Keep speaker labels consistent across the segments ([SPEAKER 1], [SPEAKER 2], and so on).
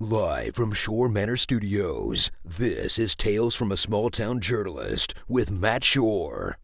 [SPEAKER 1] Live from Shore Manor Studios, this is Tales from a Small Town Journalist with Matt Shore.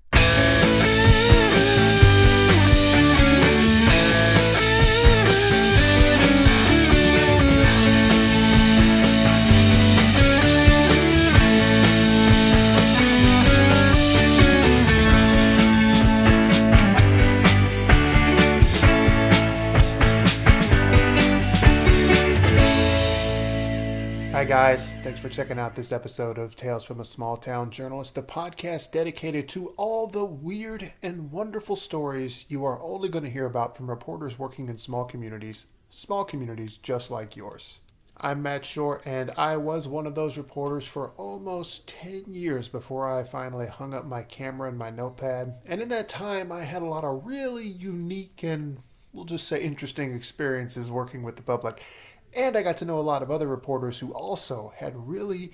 [SPEAKER 2] Hi guys, thanks for checking out this episode of Tales from a Small Town Journalist, the podcast dedicated to all the weird and wonderful stories you are only going to hear about from reporters working in small communities just like yours. I'm Matt Shore, and I was one of those reporters for almost 10 years before I finally hung up my camera and my notepad, and in that time I had a lot of really unique and, we'll just say, interesting experiences working with the public. And I got to know a lot of other reporters who also had really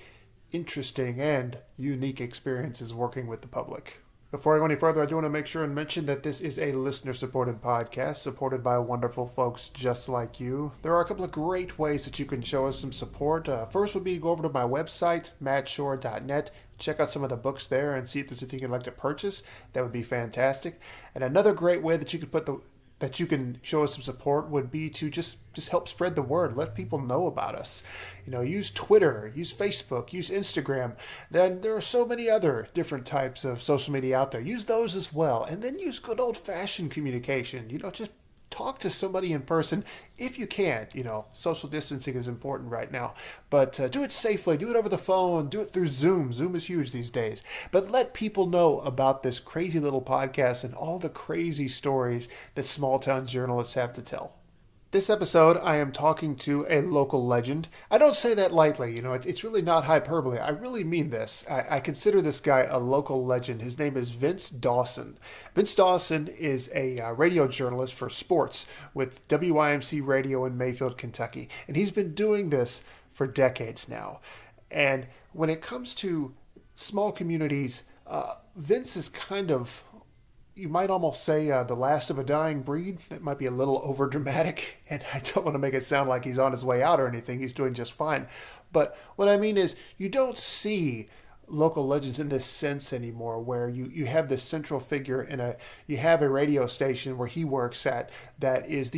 [SPEAKER 2] interesting and unique experiences working with the public. Before I go any further, I do want to make sure and mention that this is a listener-supported podcast, supported by wonderful folks just like you. There are a couple of great ways that you can show us some support. First would be to go over to my website, mattshore.net, check out some of the books there and see if there's anything you'd like to purchase. That would be fantastic. And another great way that you can show us some support would be to just help spread the word. Let people know about us. Use Twitter, use Facebook, use Instagram. Then there are so many other different types of social media out there. Use those as well. And then use good old-fashioned communication. Just talk to somebody in person if you can. Social distancing is important right now. But do it safely. Do it over the phone. Do it through Zoom. Zoom is huge these days. But let people know about this crazy little podcast and all the crazy stories that small town journalists have to tell. This episode, I am talking to a local legend. I don't say that lightly, it's really not hyperbole. I really mean this. I consider this guy a local legend. His name is Vince Dawson. Vince Dawson is a radio journalist for sports with WYMC Radio in Mayfield, Kentucky. And he's been doing this for decades now. And when it comes to small communities, Vince is kind of, you might almost say, the last of a dying breed. That might be a little over dramatic, and I don't want to make it sound like he's on his way out or anything. He's doing just fine. But what I mean is, you don't see local legends in this sense anymore, where you have this central figure you have a radio station where he works at that is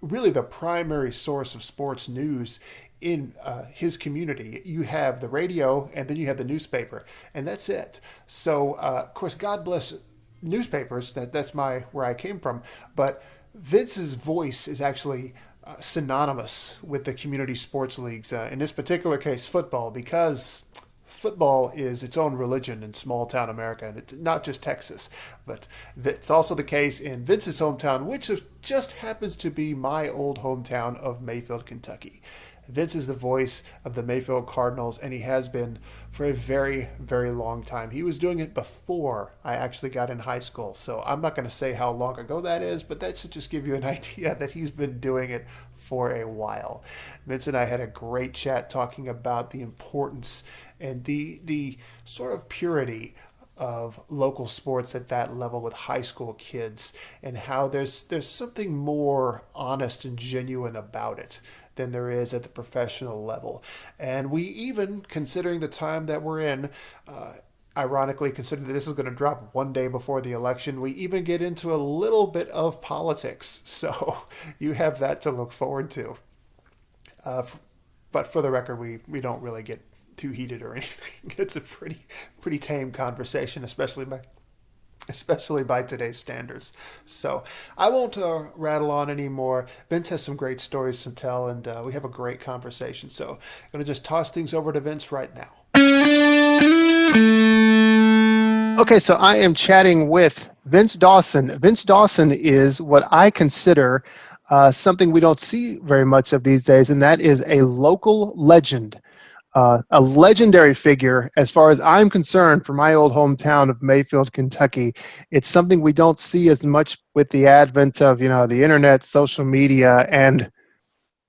[SPEAKER 2] really the primary source of sports news in his community. You have the radio, and then you have the newspaper, and that's it. So, of course, God bless newspapers. That's where I came from. But Vince's voice is actually synonymous with the community sports leagues. In this particular case, football, because football is its own religion in small town America, and it's not just Texas, but it's also the case in Vince's hometown, which just happens to be my old hometown of Mayfield, Kentucky. Vince is the voice of the Mayfield Cardinals, and he has been for a very, very long time. He was doing it before I actually got in high school, so I'm not going to say how long ago that is, but that should just give you an idea that he's been doing it for a while. Vince and I had a great chat talking about the importance and the sort of purity of local sports at that level with high school kids, and how there's something more honest and genuine about it than there is at the professional level. And we even, considering the time that we're in, ironically, considering that this is going to drop one day before the election, we even get into a little bit of politics. So you have that to look forward to. But for the record, we don't really get too heated or anything. It's a pretty tame conversation, especially by today's standards. So I won't rattle on anymore. Vince has some great stories to tell, and we have a great conversation. So I'm going to just toss things over to Vince right now. Okay, so I am chatting with Vince Dawson. Vince Dawson is what I consider something we don't see very much of these days, and that is a local legend. A legendary figure, as far as I'm concerned, for my old hometown of Mayfield, Kentucky. It's something we don't see as much with the advent of, the internet, social media, and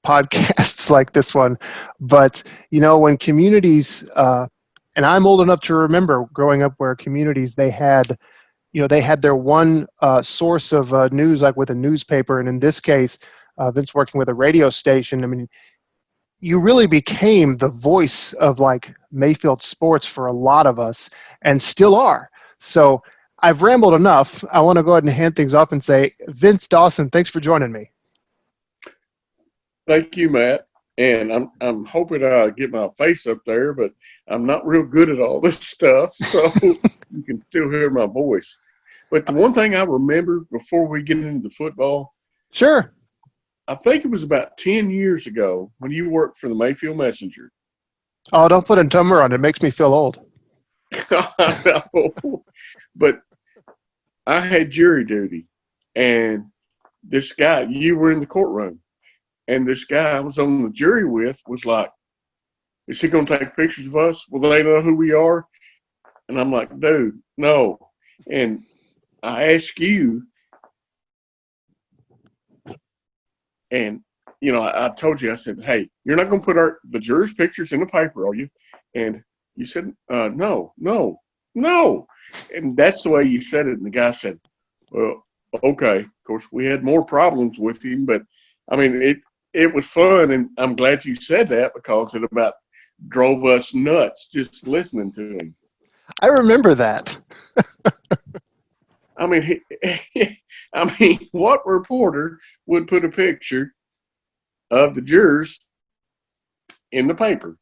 [SPEAKER 2] podcasts like this one. But, when communities, and I'm old enough to remember growing up where communities, they had their one source of news, like with a newspaper, and in this case, Vince working with a radio station. I mean, you really became the voice of like Mayfield sports for a lot of us and still are. So I've rambled enough. I want to go ahead and hand things off and say, Vince Dawson, thanks for joining me.
[SPEAKER 3] Thank you, Matt. And I'm hoping I get my face up there, but I'm not real good at all this stuff, so you can still hear my voice. But the one thing I remember before we get into football,
[SPEAKER 2] sure,
[SPEAKER 3] I think it was about 10 years ago when you worked for the Mayfield Messenger.
[SPEAKER 2] Oh, don't put a number on it. It makes me feel old.
[SPEAKER 3] I know. But I had jury duty, and this guy, you were in the courtroom, and this guy I was on the jury with was like, is he going to take pictures of us? Will they know who we are? And I'm like, dude, no. And I ask you, and, you know, I told you, I said, hey, you're not going to put the jurors' pictures in the paper, are you? And you said, no. And that's the way you said it. And the guy said, well, okay. Of course, we had more problems with him, but, I mean, it was fun, and I'm glad you said that because it about drove us nuts just listening to him.
[SPEAKER 2] I remember that.
[SPEAKER 3] I mean, what reporter would put a picture of the jurors in the paper?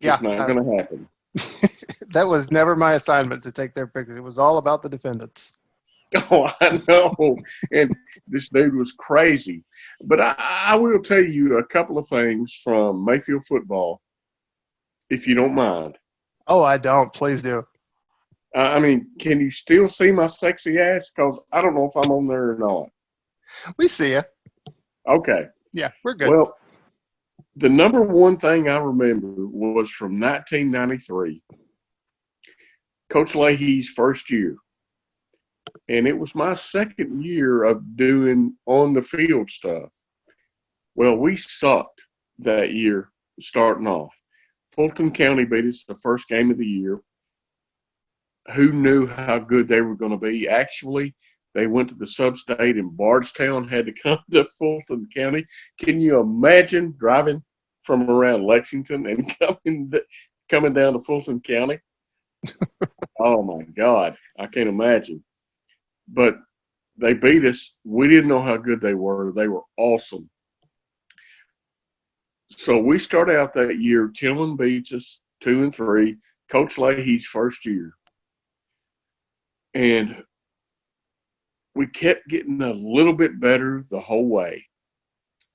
[SPEAKER 2] Yeah,
[SPEAKER 3] it's not going to happen.
[SPEAKER 2] That was never my assignment to take their pictures. It was all about the defendants.
[SPEAKER 3] Oh, I know. And this dude was crazy. But I will tell you a couple of things from Mayfield football, if you don't mind.
[SPEAKER 2] Oh, I don't. Please do.
[SPEAKER 3] I mean, can you still see my sexy ass? Because I don't know if I'm on there or not.
[SPEAKER 2] We see you.
[SPEAKER 3] Okay.
[SPEAKER 2] Yeah, we're good.
[SPEAKER 3] Well, the number one thing I remember was from 1993, Coach Leahy's first year. And it was my second year of doing on-the-field stuff. Well, we sucked that year starting off. Fulton County beat us the first game of the year. Who knew how good they were going to be? Actually, they went to the sub-state in Bardstown, had to come to Fulton County. Can you imagine driving from around Lexington and coming down to Fulton County? Oh, my God. I can't imagine. But they beat us. We didn't know how good they were. They were awesome. So we start out that year. Tillman beats us 2-3. Coach Leahy's first year. And we kept getting a little bit better the whole way.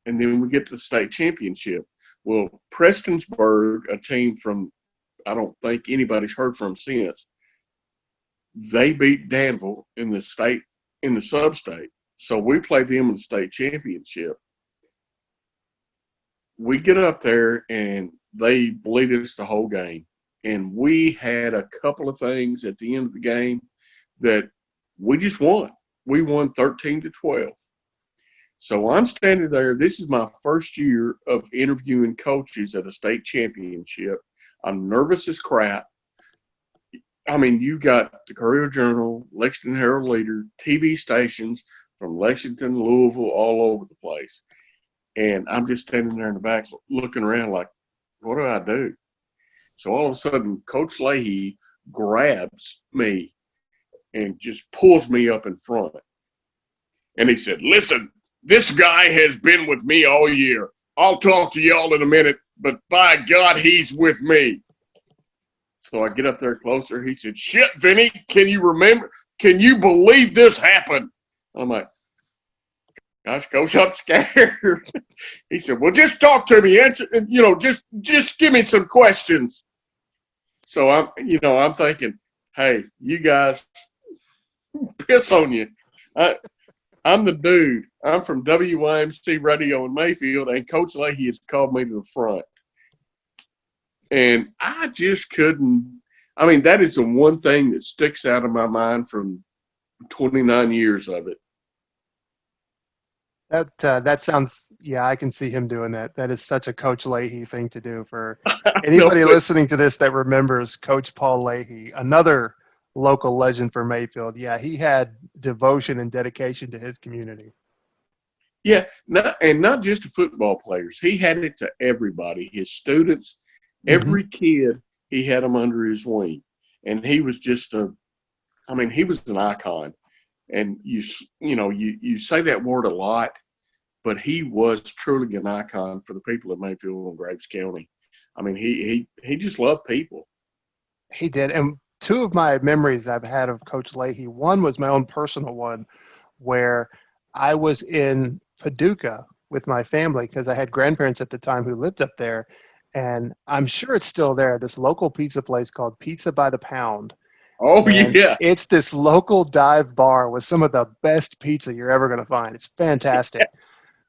[SPEAKER 3] And then we get to the state championship. Well, Prestonsburg, a team from I don't think anybody's heard from since, they beat Danville in the sub-state. So we played them in the state championship. We get up there, and they bleed us the whole game. And we had a couple of things at the end of the game that we just won. We won 13-12. So I'm standing there. This is my first year of interviewing coaches at a state championship. I'm nervous as crap. I mean, you got the Courier-Journal, Lexington Herald-Leader, TV stations from Lexington, Louisville, all over the place. And I'm just standing there in the back looking around like, what do I do? So all of a sudden, Coach Leahy grabs me and just pulls me up in front. And he said, listen, this guy has been with me all year. I'll talk to y'all in a minute, but by God, he's with me. So I get up there closer. He said, shit, Vinny, can you remember? Can you believe this happened? I'm like, gosh, Coach, I'm scared. He said, well, just talk to me. Answer, just give me some questions. So I'm thinking, hey, you guys, piss on you. I'm the dude. I'm from WYMC Radio in Mayfield, and Coach Leahy has called me to the front. And I just couldn't – I mean, that is the one thing that sticks out of my mind from 29 years of it.
[SPEAKER 2] That sounds – yeah, I can see him doing that. That is such a Coach Leahy thing to do. For anybody listening to this that remembers Coach Paul Leahy, another local legend for Mayfield. Yeah, he had devotion and dedication to his community.
[SPEAKER 3] Yeah, not just to football players. He had it to everybody. His students,
[SPEAKER 2] Mm-hmm.
[SPEAKER 3] every kid, he had them under his wing, and he was just he was an icon. And you say that word a lot, but he was truly an icon for the people of Mayfield and Graves County. I mean, he just loved people.
[SPEAKER 4] He did. And two of my memories I've had of Coach Leahy, one was my own personal one where I was in Paducah with my family because I had grandparents at the time who lived up there. And I'm sure it's still there, this local pizza place called Pizza by the Pound.
[SPEAKER 3] Oh,
[SPEAKER 4] And
[SPEAKER 3] yeah.
[SPEAKER 4] it's this local dive bar with some of the best pizza you're ever going to find. It's fantastic.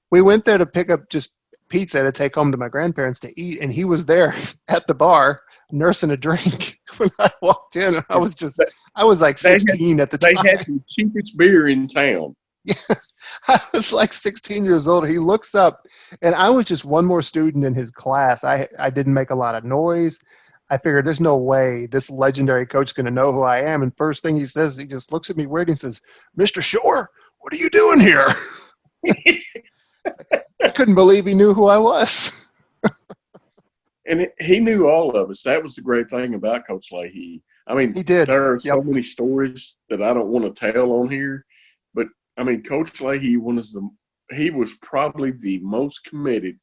[SPEAKER 4] We went there to pick up just pizza to take home to my grandparents to eat, and he was there at the bar nursing a drink when I walked in. I was like 16 at the time.
[SPEAKER 3] They had the cheapest beer in town.
[SPEAKER 4] Yeah, I was like 16 years old. He looks up, and I was just one more student in his class. I didn't make a lot of noise. I figured there's no way this legendary coach is going to know who I am. And first thing he says, he just looks at me weird and says, "Mr. Shore, what are you doing here?" I couldn't believe he knew who I was.
[SPEAKER 3] And he knew all of us. That was the great thing about Coach Leahy. I mean,
[SPEAKER 4] He did.
[SPEAKER 3] There are so
[SPEAKER 4] Yep.
[SPEAKER 3] many stories that I don't want to tell on here. But, I mean, Coach Leahy he was probably the most committed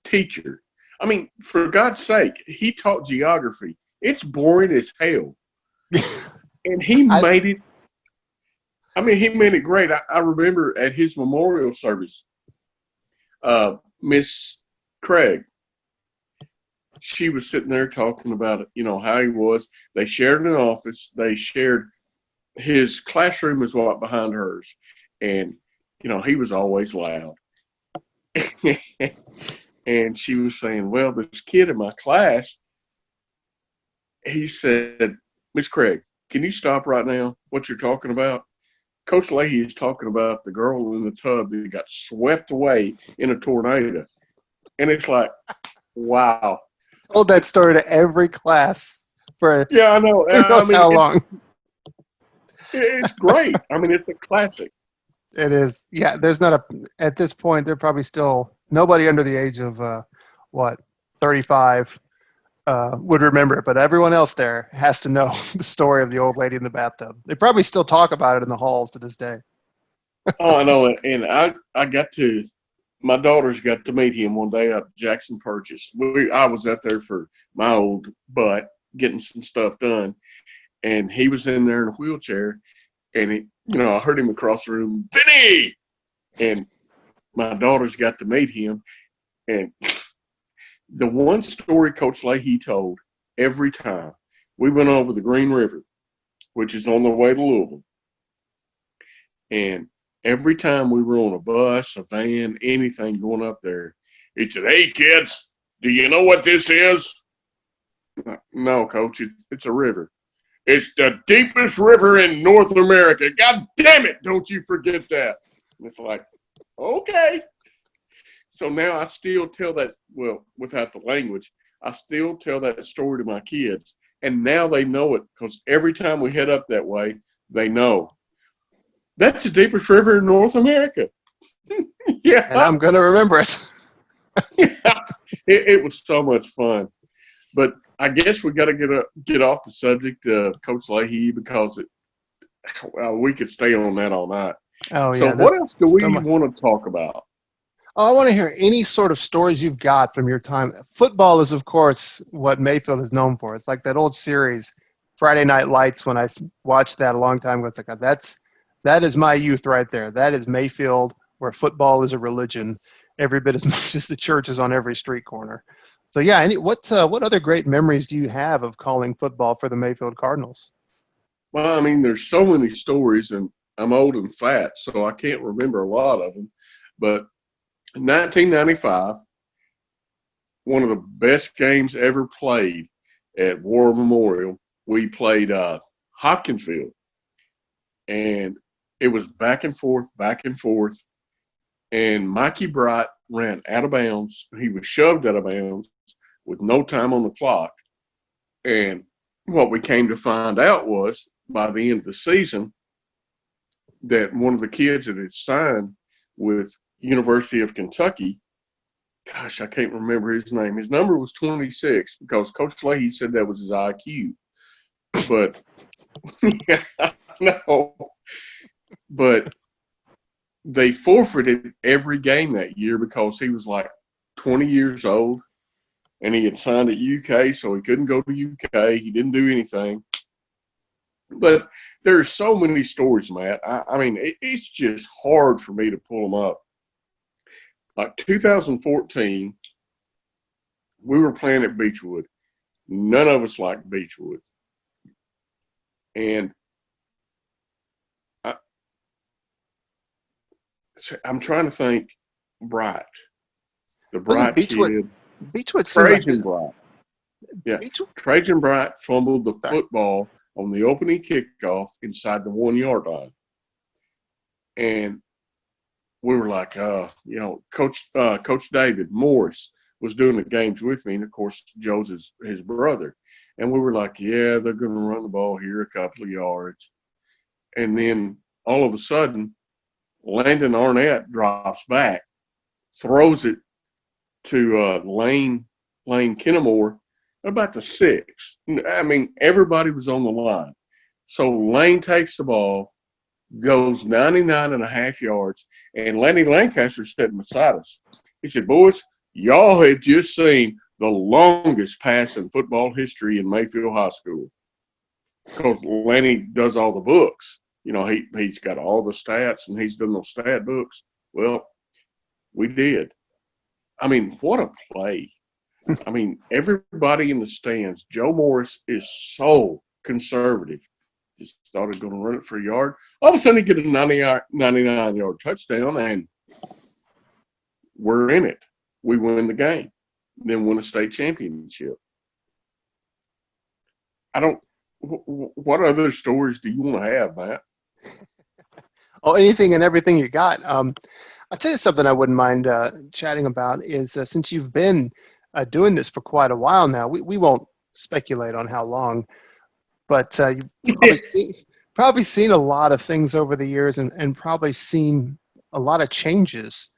[SPEAKER 3] teacher. I mean, for God's sake, he taught geography. It's boring as hell. And he made it. I mean, he made it great. I remember at his memorial service, Miss Craig, she was sitting there talking about, how he was. They shared an office. They shared his classroom was right behind hers. And, he was always loud. And she was saying, well, this kid in my class, he said, Miss Craig, can you stop right now what you're talking about? Coach Leahy is talking about the girl in the tub that got swept away in a tornado. And it's like, wow.
[SPEAKER 4] Told that story to every class for
[SPEAKER 3] Yeah, I know.
[SPEAKER 4] who knows how long.
[SPEAKER 3] It's great. I mean, it's a classic.
[SPEAKER 4] It is. Yeah, there's not at this point, they're probably still, nobody under the age of, 35 would remember it, but everyone else there has to know the story of the old lady in the bathtub. They probably still talk about it in the halls to this day.
[SPEAKER 3] Oh, I know. And my daughters got to meet him one day at Jackson Purchase. I was out there for my old butt getting some stuff done. And he was in there in a wheelchair. And, I heard him across the room, Vinny! And my daughters got to meet him. And the one story Coach Leahy told every time, we went over the Green River, which is on the way to Louisville. And every time we were on a bus, a van, anything going up there, he said, hey, kids, do you know what this is? No, Coach, it's a river. It's the deepest river in North America. God damn it, don't you forget that. And it's like, okay. So now I still tell that, well, without the language, I still tell that story to my kids. And now they know it because every time we head up that way, they know. That's the deepest river in North America. Yeah.
[SPEAKER 4] And I'm going to remember it.
[SPEAKER 3] Yeah. It was so much fun. But I guess we got to get off the subject of Coach Leahy because we could stay on that all night.
[SPEAKER 4] Oh,
[SPEAKER 3] so
[SPEAKER 4] yeah.
[SPEAKER 3] What else do we
[SPEAKER 4] want
[SPEAKER 3] to talk about?
[SPEAKER 4] I want to hear any sort of stories you've got from your time. Football is, of course, what Mayfield is known for. It's like that old series, Friday Night Lights, when I watched that a long time ago. It's like, that is my youth right there. That is Mayfield, where football is a religion, every bit as much as the church is on every street corner. So, yeah, what other great memories do you have of calling football for the Mayfield Cardinals?
[SPEAKER 3] Well, I mean, there's so many stories, and I'm old and fat, so I can't remember a lot of them. But in 1995, one of the best games ever played at War Memorial, we played Hopkinsville. And it was back and forth. And Mikey Bright ran out of bounds. He was shoved out of bounds with no time on the clock. And what we came to find out was by the end of the season that one of the kids that had signed with University of Kentucky. Gosh, I can't remember his name. His number was 26 because Coach Leahy said that was his IQ. But yeah, no, but they forfeited every game that year because he was like 20 years old and he had signed at UK, so he couldn't go to UK. He didn't do anything. But there's so many stories, Matt. I mean, it's just hard for me to pull them up. Like 2014, we were playing at Beechwood. None of us liked Beechwood. And I'm trying to think. Bright. The Bright kid.
[SPEAKER 4] Beechwood
[SPEAKER 3] Trajan Bright. Yeah.
[SPEAKER 4] Beechwood?
[SPEAKER 3] Trajan Bright fumbled the football on the opening kickoff inside the 1 yard line. And we were like, Coach David Morris was doing the games with me. And, of course, Joe's his brother. And we were like, yeah, they're going to run the ball here a couple of yards. And then all of a sudden, Landon Arnett drops back, throws it to Lane Kennemore about the 6. I mean, everybody was on the line. So Lane takes the ball, goes 99.5 yards, and Lanny Lancaster's sitting beside us. He said, boys, y'all had just seen the longest pass in football history in Mayfield High School. Because Lanny does all the books. You know, he's got all the stats, and he's done those stat books. Well, we did. I mean, what a play. I mean, everybody in the stands, Joe Morris is so conservative. Just thought he was going to run it for a yard. All of a sudden, he get a 99-yard touchdown, and we're in it. We win the game, then win a state championship. What other stories do you want to have, Matt?
[SPEAKER 4] Oh, anything and everything you got. I'll tell you something I wouldn't mind chatting about is since you've been doing this for quite a while now, we won't speculate on how long, but you've probably seen a lot of things over the years and probably seen a lot of changes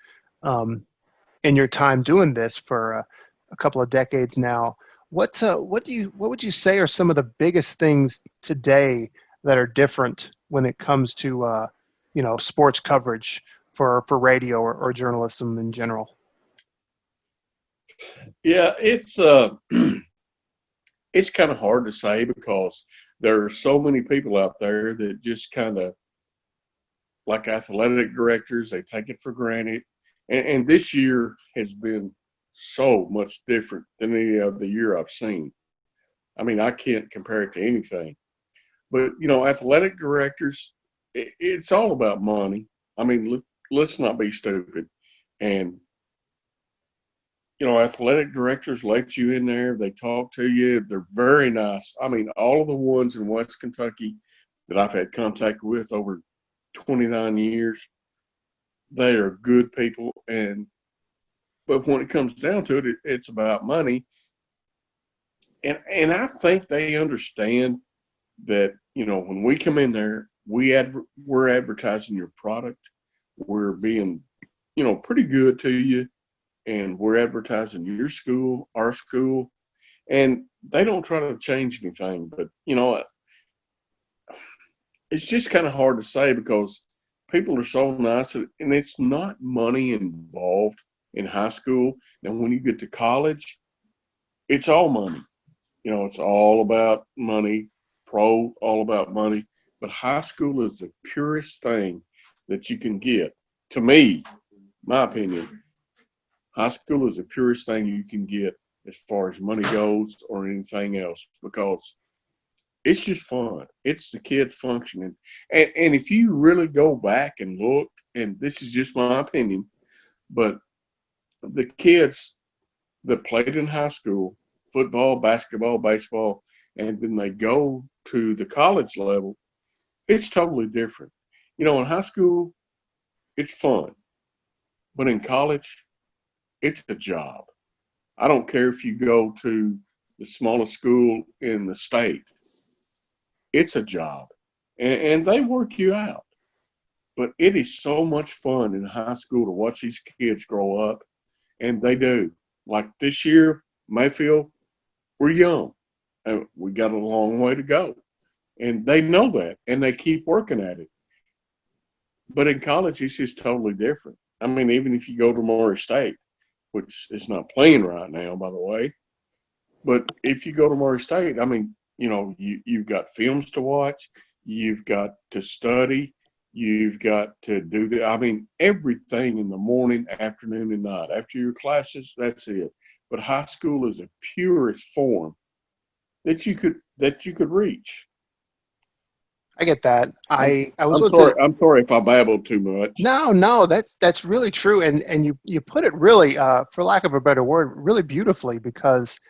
[SPEAKER 4] in your time doing this for a couple of decades now. What would you say are some of the biggest things today that are different when it comes to sports coverage for radio or journalism in general?
[SPEAKER 3] Yeah, it's kind of hard to say because there are so many people out there that just kind of, like athletic directors, they take it for granted. And this year has been so much different than any other year I've seen. I mean, I can't compare it to anything. But, athletic directors, it's all about money. I mean, let's not be stupid. And, athletic directors let you in there. They talk to you. They're very nice. I mean, all of the ones in West Kentucky that I've had contact with over 29 years, they are good people. But when it comes down to it, it's about money. And I think they understand that, when we come in there, we're advertising your product. We're being, pretty good to you. And we're advertising your school, our school. And they don't try to change anything. But, it's just kind of hard to say because people are so nice. And it's not money involved in high school. And when you get to college, it's all money. It's all about money. Pro, all about money. But high school is the purest thing that you can get. To me, my opinion, high school is the purest thing you can get as far as money goes or anything else because it's just fun. It's the kids functioning. And if you really go back and look, and this is just my opinion, but the kids that played in high school, football, basketball, baseball, and then they go to the college level, it's totally different. In high school, it's fun. But in college, it's a job. I don't care if you go to the smallest school in the state. It's a job. And they work you out. But it is so much fun in high school to watch these kids grow up, and they do. Like this year, Mayfield, we're young, and we got a long way to go. And they know that, and they keep working at it. But in college, it's just totally different. I mean, even if you go to Murray State, which is not playing right now, by the way, but if you go to Murray State, I mean, you've got films to watch, you've got to study, you've got to do everything in the morning, afternoon, and night. After your classes, that's it. But high school is a purest form that you could reach.
[SPEAKER 4] I get that.
[SPEAKER 3] I'm sorry if I babbled too much.
[SPEAKER 4] No, that's really true, and you put it really, for lack of a better word, really beautifully, because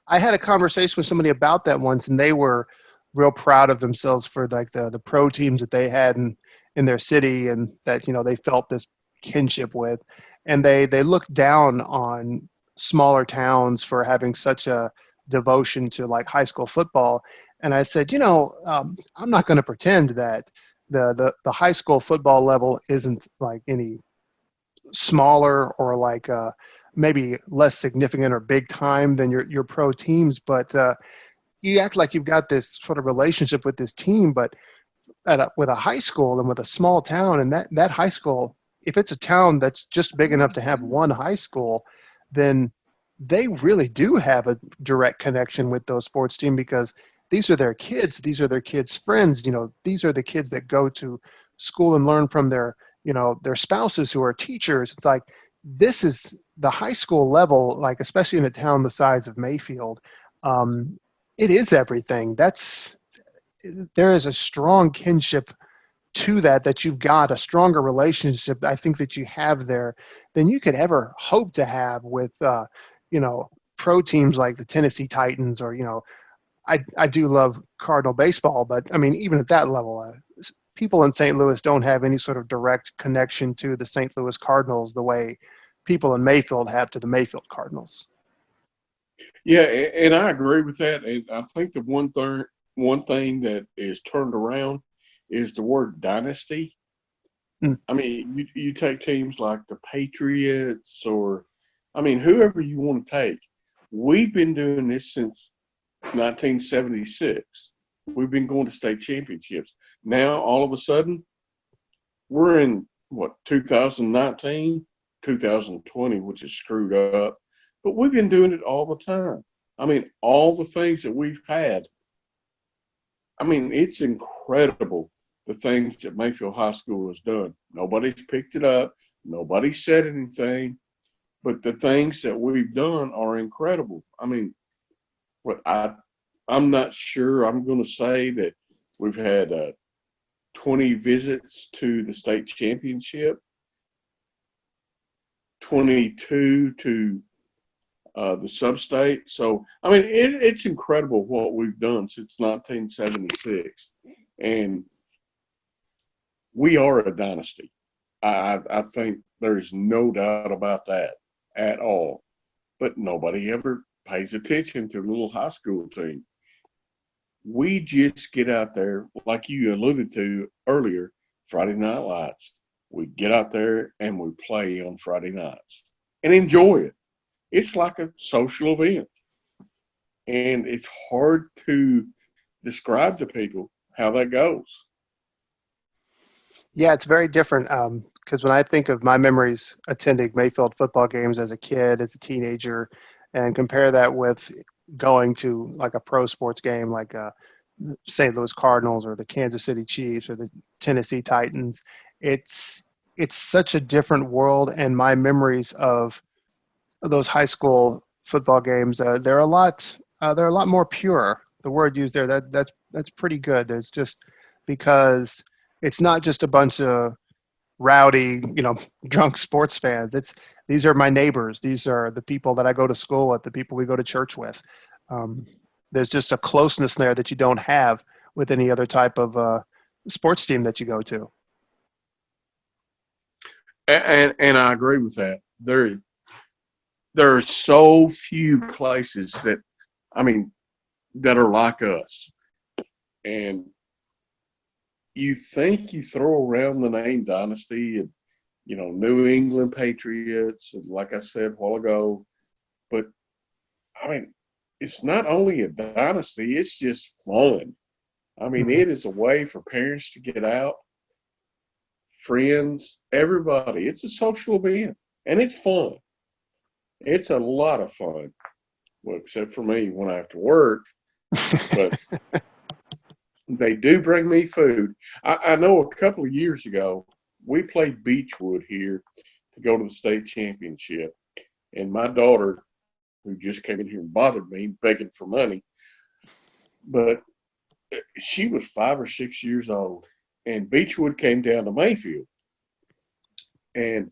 [SPEAKER 4] I had a conversation with somebody about that once, and they were real proud of themselves for like the pro teams that they had in their city, and that they felt this kinship with, and they looked down on smaller towns for having such a devotion to like high school football. And I said, I'm not going to pretend that the high school football level isn't like any smaller or like maybe less significant or big time than your pro teams, but you act like you've got this sort of relationship with this team, but with a high school and with a small town, and that high school, if it's a town that's just big enough to have one high school, then they really do have a direct connection with those sports teams, because these are their kids. These are their kids' friends. These are the kids that go to school and learn from their spouses who are teachers. It's like, this is the high school level, like especially in a town the size of Mayfield. It is everything. There is a strong kinship to that you've got a stronger relationship, I think, that you have there than you could ever hope to have with, pro teams like the Tennessee Titans, or, I do love Cardinal baseball, but I mean, even at that level, people in St. Louis don't have any sort of direct connection to the St. Louis Cardinals the way people in Mayfield have to the Mayfield Cardinals.
[SPEAKER 3] Yeah, and I agree with that. And I think the one thing that is turned around is the word dynasty. I mean, you take teams like the Patriots, or, whoever you want to take. We've been doing this since 1976. We've been going to state championships. Now, all of a sudden, we're in, 2019, 2020, which is screwed up. But we've been doing it all the time. I mean, all the things that we've had. I mean, it's incredible, the things that Mayfield High School has done. Nobody's picked it up. Nobody said anything. But the things that we've done are incredible. I mean, I'm not sure. I'm going to say that we've had 20 visits to the state championship, 22 to the sub-state. So, I mean, it's incredible what we've done since 1976. And we are a dynasty. I think there's no doubt about that at all. But nobody ever pays attention to the little high school team. We just get out there, like you alluded to earlier, Friday Night Lights. We get out there and we play on Friday nights and enjoy it. It's like a social event. And it's hard to describe to people how that goes.
[SPEAKER 4] Yeah, it's very different, because when I think of my memories attending Mayfield football games as a kid, as a teenager, and compare that with going to like a pro sports game like St. Louis Cardinals or the Kansas City Chiefs or the Tennessee Titans, it's such a different world. And my memories of those high school football games, they're a lot more pure. The word used there, that's pretty good. There's just, because it's not just a bunch of rowdy, drunk sports fans. These are my neighbors. These are the people that I go to school with, the people we go to church with. There's just a closeness there that you don't have with any other type of sports team that you go to.
[SPEAKER 3] And I agree with that. There are so few places that are like us. And you think you throw around the name Dynasty and, New England Patriots, and like I said a while ago, but I mean, it's not only a dynasty, it's just fun. I mean, it is a way for parents to get out, friends, everybody. It's a social event, and it's fun. It's a lot of fun. Well, except for me when I have to work, but they do bring me food. I know a couple of years ago, we played Beechwood here to go to the state championship, and my daughter, who just came in here and bothered me, begging for money, but she was 5 or 6 years old, and Beechwood came down to Mayfield, and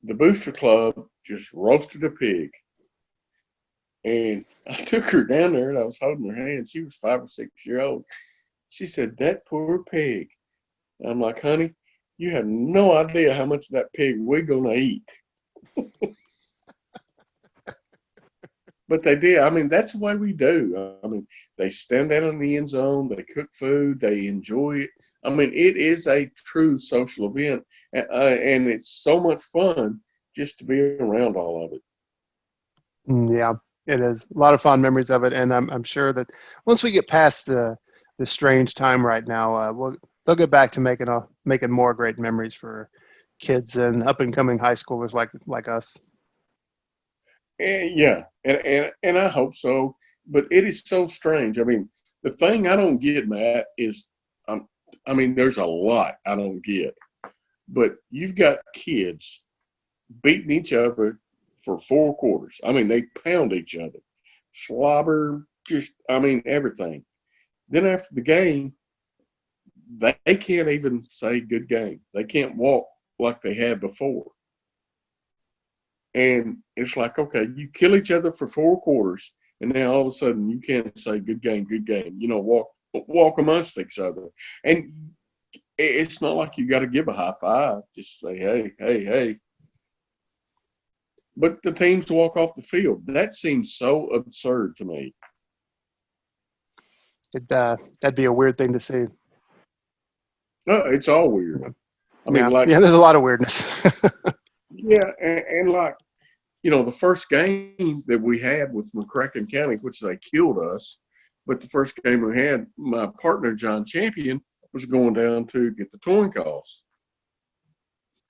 [SPEAKER 3] the Booster Club just roasted a pig. And I took her down there, and I was holding her hand. She was 5 or 6 years old. She said, "That poor pig." I'm like, "Honey, you have no idea how much of that pig we're going to eat." But they did. I mean, that's the way we do. I mean, they stand down in the end zone. They cook food. They enjoy it. I mean, it is a true social event, and it's so much fun just to be around all of it.
[SPEAKER 4] Yeah, it is. A lot of fond memories of it, and I'm sure that once we get past the strange time right now, they'll get back to making more great memories for kids and up and coming high schoolers like us.
[SPEAKER 3] And yeah, and I hope so. But it is so strange. I mean, the thing I don't get, Matt, is I mean, there's a lot I don't get. But you've got kids beating each other for 4 quarters. I mean, they pound each other, slobber, everything. Then after the game, they can't even say good game. They can't walk like they had before. And it's like, okay, you kill each other for 4 quarters, and now all of a sudden you can't say good game, walk amongst each other. And it's not like you got to give a high five. Just say, hey. But the teams walk off the field. That seems so absurd to me.
[SPEAKER 4] That'd be a weird thing to see.
[SPEAKER 3] No, it's all weird. I mean,
[SPEAKER 4] there's a lot of weirdness.
[SPEAKER 3] Yeah, and the first game that we had with McCracken County, which they killed us, but the first game we had, my partner, John Champion, was going down to get the towing calls.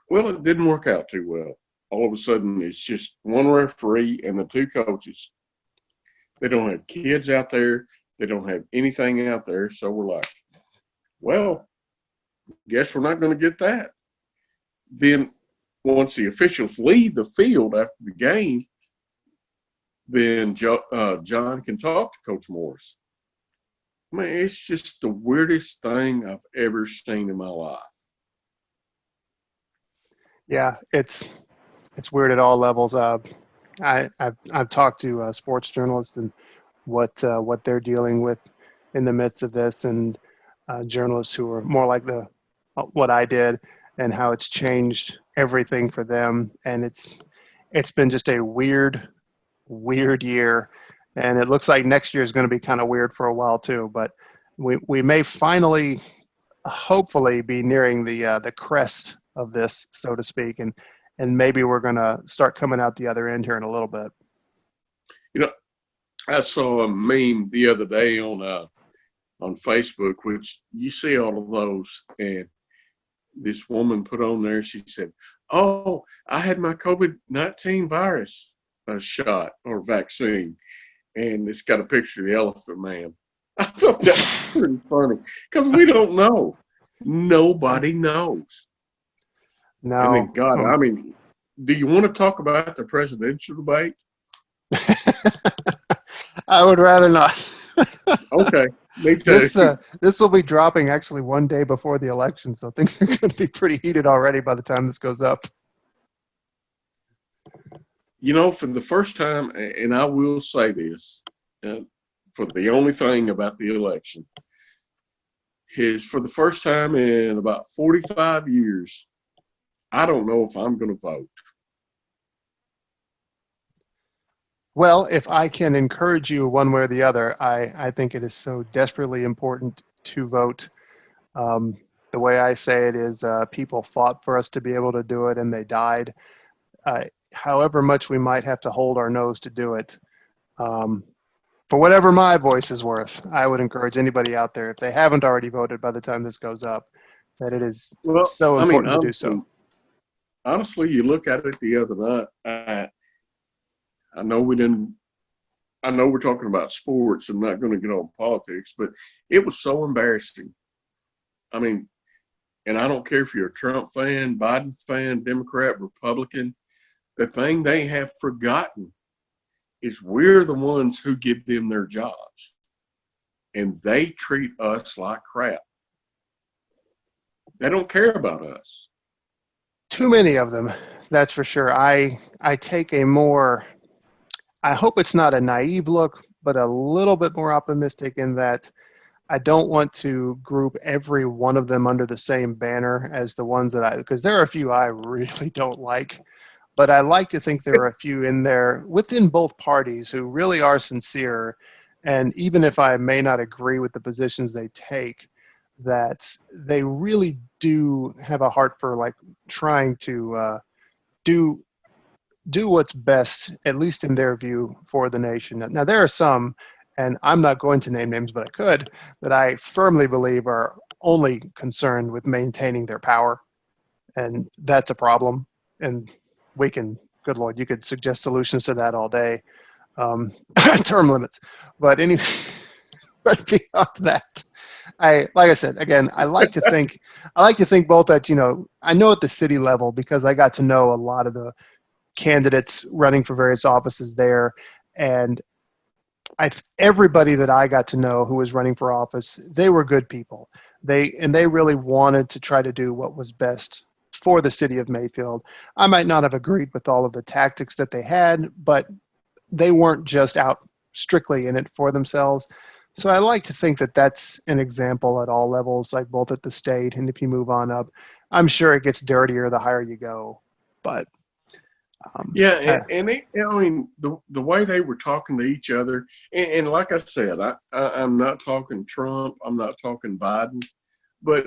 [SPEAKER 3] Well, it didn't work out too well. All of a sudden, it's just one referee and the 2 coaches. They don't have kids out there. They don't have anything out there. So we're like, well, guess we're not going to get that. Then once the officials leave the field after the game, then John can talk to Coach Morris. I mean, it's just the weirdest thing I've ever seen in my life.
[SPEAKER 4] Yeah, it's weird at all levels. I've talked to sports journalists and what they're dealing with in the midst of this, and journalists who are more like what I did, and how it's changed everything for them. And it's been just a weird year, and it looks like next year is going to be kind of weird for a while too. But we may finally, hopefully, be nearing the crest of this, so to speak, and maybe we're going to start coming out the other end here in a little bit.
[SPEAKER 3] I saw a meme the other day on Facebook, which you see all of those, and this woman put on there, she said, "Oh, I had my COVID-19 virus shot or vaccine." And it's got a picture of the Elephant Man. I thought that was pretty funny because we don't know. Nobody knows.
[SPEAKER 4] No.
[SPEAKER 3] And then, God, I mean, do you want to talk about the presidential debate?
[SPEAKER 4] I would rather not.
[SPEAKER 3] Okay. Me too.
[SPEAKER 4] This will be dropping actually one day before the election, so things are going to be pretty heated already by the time this goes up.
[SPEAKER 3] For the first time, and I will say this, for the only thing about the election, is for the first time in about 45 years, I don't know if I'm going to vote.
[SPEAKER 4] Well, if I can encourage you one way or the other, I think it is so desperately important to vote. The way I say it is people fought for us to be able to do it, and they died. However much we might have to hold our nose to do it, for whatever my voice is worth, I would encourage anybody out there, if they haven't already voted by the time this goes up, that it is so important to do so.
[SPEAKER 3] Honestly, you look at it the other night. I know we're talking about sports. I'm not going to get on politics, but it was so embarrassing. I mean, and I don't care if you're a Trump fan, Biden fan, Democrat, Republican. The thing they have forgotten is we're the ones who give them their jobs, and they treat us like crap. They don't care about us.
[SPEAKER 4] Too many of them, that's for sure. I take a more, I hope it's not a naive look, but a little bit more optimistic in that I don't want to group every one of them under the same banner as the ones that because there are a few I really don't like. But I like to think there are a few in there within both parties who really are sincere. And even if I may not agree with the positions they take, that they really do have a heart for like trying to do what's best, at least in their view, for the nation. Now, there are some, and I'm not going to name names, but I could, that I firmly believe are only concerned with maintaining their power. And that's a problem. And we can, good Lord, you could suggest solutions to that all day. Term limits. But anyway, but beyond that, like I said, again, I like to think both that, I know at the city level, because I got to know a lot of the candidates running for various offices there. And everybody that I got to know who was running for office, they were good people. They really wanted to try to do what was best for the city of Mayfield. I might not have agreed with all of the tactics that they had, but they weren't just out strictly in it for themselves. So I like to think that that's an example at all levels, like both at the state and if you move on up. I'm sure it gets dirtier the higher you go, but
[SPEAKER 3] the way they were talking to each other, and like I said, I'm not talking Trump, I'm not talking Biden, but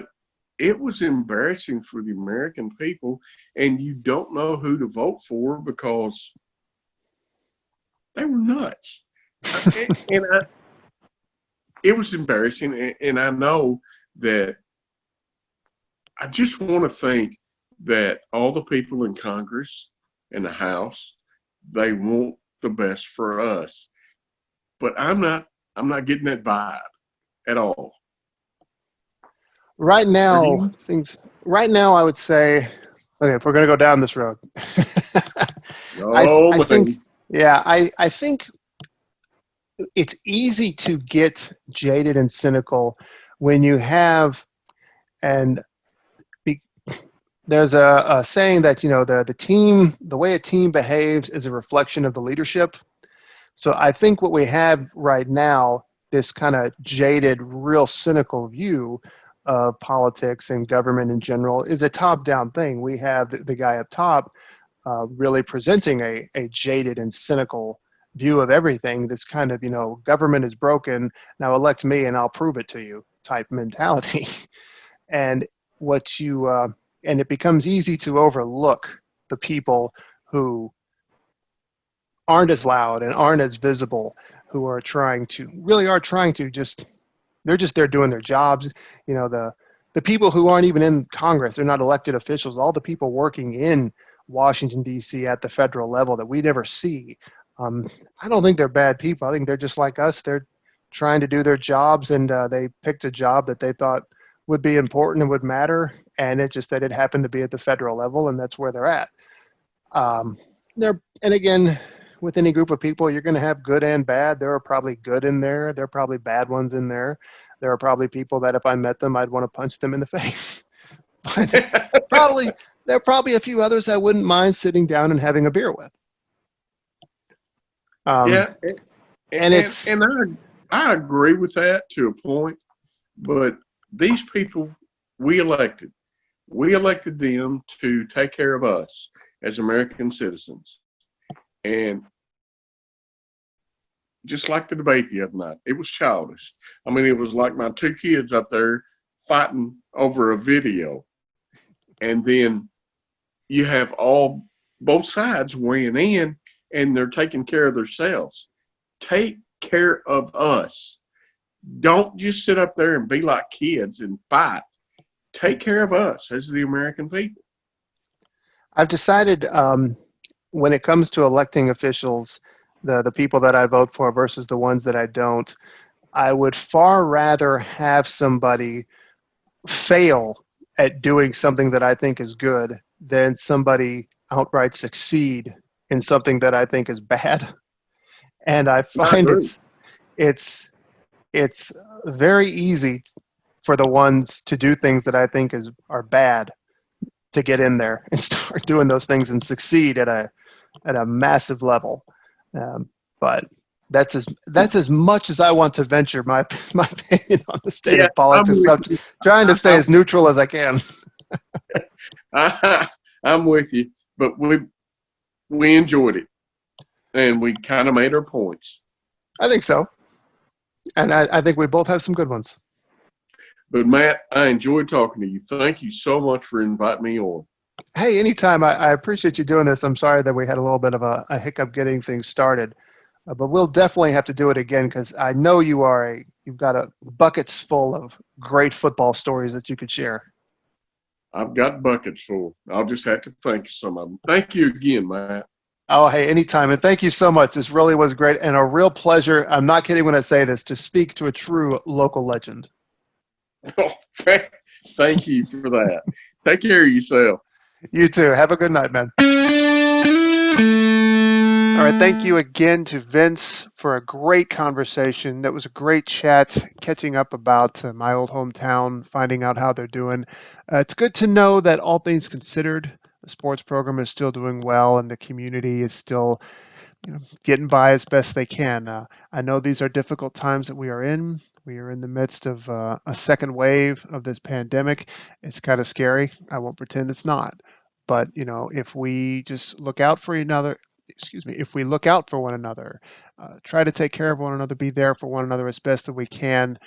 [SPEAKER 3] it was embarrassing for the American people, and you don't know who to vote for because they were nuts. It was embarrassing, and I know that I just want to think that all the people in Congress and the House, they want the best for us. But I'm not getting that vibe at all.
[SPEAKER 4] Right now, I would say, okay, if we're going to go down this road, I think it's easy to get jaded and cynical when you have, and there's a saying that, the way a team behaves is a reflection of the leadership. So I think what we have right now, this kind of jaded, real cynical view of politics and government in general, is a top-down thing. We have the guy up top really presenting a jaded and cynical view of everything. This kind of, government is broken, now elect me and I'll prove it to you type mentality. And and it becomes easy to overlook the people who aren't as loud and aren't as visible, who are trying to they're just there doing their jobs. The people who aren't even in Congress, they're not elected officials, all the people working in Washington, D.C. at the federal level that we never see. I don't think they're bad people. I think they're just like us. They're trying to do their jobs, and they picked a job that they thought would be important and would matter, and it's just that it happened to be at the federal level, and that's where they're at. And again, with any group of people, you're going to have good and bad. There are probably good in there. There are probably bad ones in there. There are probably people that if I met them, I'd want to punch them in the face. But there are probably a few others I wouldn't mind sitting down and having a beer with.
[SPEAKER 3] I agree with that to a point, but these people we elected them to take care of us as American citizens. And just like the debate the other night, it was childish. I mean, it was like my two kids up there fighting over a video. And then you have both sides weighing in, and they're taking care of themselves. Take care of us. Don't just sit up there and be like kids and fight. Take care of us as the American people.
[SPEAKER 4] I've decided when it comes to electing officials, the people that I vote for versus the ones that I don't, I would far rather have somebody fail at doing something that I think is good than somebody outright succeed in something that I think is bad. And I find it's very easy for the ones to do things that I think are bad to get in there and start doing those things and succeed at a massive level. But that's as much as I want to venture my opinion on the state of politics. I'm trying to stay as neutral as I can.
[SPEAKER 3] I'm with you, but we enjoyed it, and we kind of made our points.
[SPEAKER 4] I think so, and I think we both have some good ones.
[SPEAKER 3] But Matt, I enjoyed talking to you. Thank you so much for inviting me on.
[SPEAKER 4] Hey, anytime. I appreciate you doing this. I'm sorry that we had a little bit of a hiccup getting things started, but we'll definitely have to do it again because I know you've got buckets full of great football stories that you could share.
[SPEAKER 3] I've got buckets full. I'll just have to thank you some of them. Thank you again, Matt.
[SPEAKER 4] Oh, hey, anytime. And thank you so much. This really was great and a real pleasure. I'm not kidding when I say this, to speak to a true local legend.
[SPEAKER 3] Oh, thank you for that. Take care of yourself.
[SPEAKER 4] You too. Have a good night, man. All right. Thank you again to Vince for a great conversation. That was a great chat, catching up about my old hometown, finding out how they're doing. It's good to know that all things considered, the sports program is still doing well and the community is still getting by as best they can. I know these are difficult times that we are in. We are in the midst of a second wave of this pandemic. It's kind of scary. I won't pretend it's not. But, if we just look out for if we look out for one another, try to take care of one another, be there for one another as best that we can,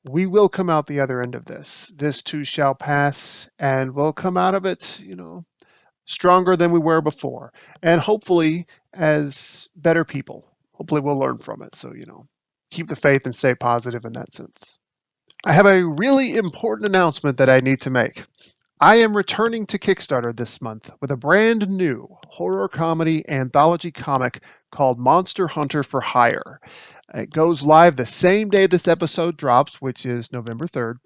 [SPEAKER 4] we will come out the other end of this. This too shall pass, and we'll come out of it, stronger than we were before, and hopefully as better people. Hopefully we'll learn from it. So, keep the faith and stay positive in that sense. I have a really important announcement that I need to make. I am returning to Kickstarter this month with a brand new horror comedy anthology comic called Monster Hunter for Hire. It goes live the same day this episode drops, which is November 3rd.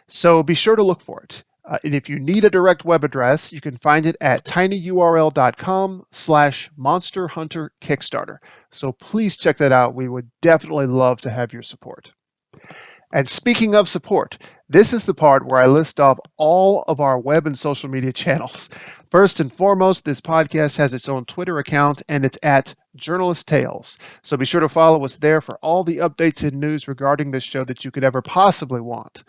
[SPEAKER 4] So be sure to look for it. And if you need a direct web address, you can find it at tinyurl.com/Monster Hunter Kickstarter. So please check that out. We would definitely love to have your support. And speaking of support, this is the part where I list off all of our web and social media channels. First and foremost, this podcast has its own Twitter account, and it's at Journalist Tales. So be sure to follow us there for all the updates and news regarding this show that you could ever possibly want.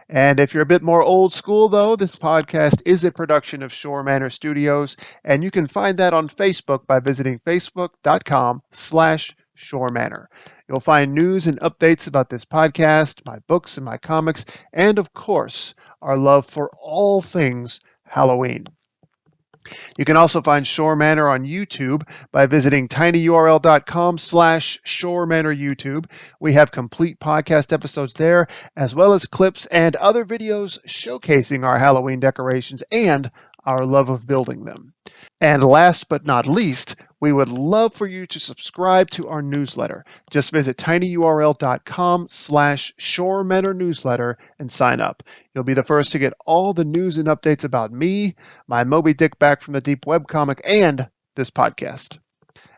[SPEAKER 4] And if you're a bit more old school, though, this podcast is a production of Shore Manor Studios, and you can find that on Facebook by visiting facebook.com/Shore Manor. You'll find news and updates about this podcast, my books and my comics, and of course, our love for all things Halloween. You can also find Shore Manor on YouTube by visiting tinyurl.com/Shore Manor YouTube. We have complete podcast episodes there, as well as clips and other videos showcasing our Halloween decorations and our love of building them. And last but not least, we would love for you to subscribe to our newsletter. Just visit tinyurl.com/Shore Manor newsletter and sign up. You'll be the first to get all the news and updates about me, my Moby Dick Back from the Deep webcomic, and this podcast.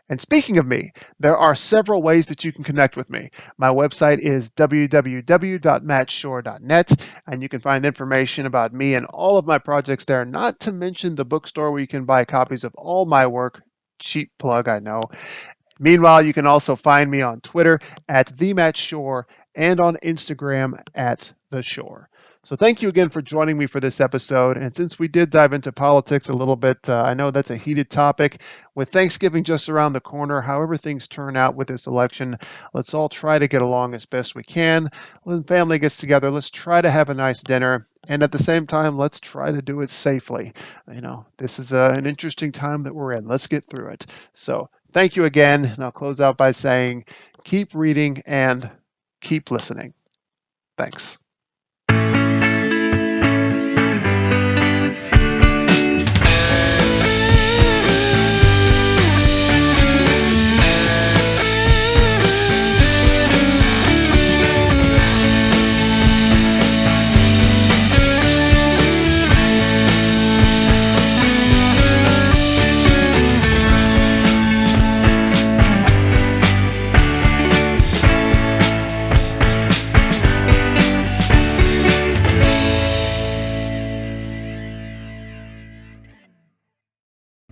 [SPEAKER 4] And speaking of me, there are several ways that you can connect with me. My website is www.mattshore.net, and you can find information about me and all of my projects there, not to mention the bookstore where you can buy copies of all my work. Cheap plug, I know. Meanwhile, you can also find me on Twitter at @TheMattShore and on Instagram @TheShore. So thank you again for joining me for this episode. And since we did dive into politics a little bit, I know that's a heated topic. With Thanksgiving just around the corner, however things turn out with this election, let's all try to get along as best we can. When family gets together, let's try to have a nice dinner. And at the same time, let's try to do it safely. This is an interesting time that we're in. Let's get through it. So thank you again. And I'll close out by saying, keep reading and keep listening. Thanks.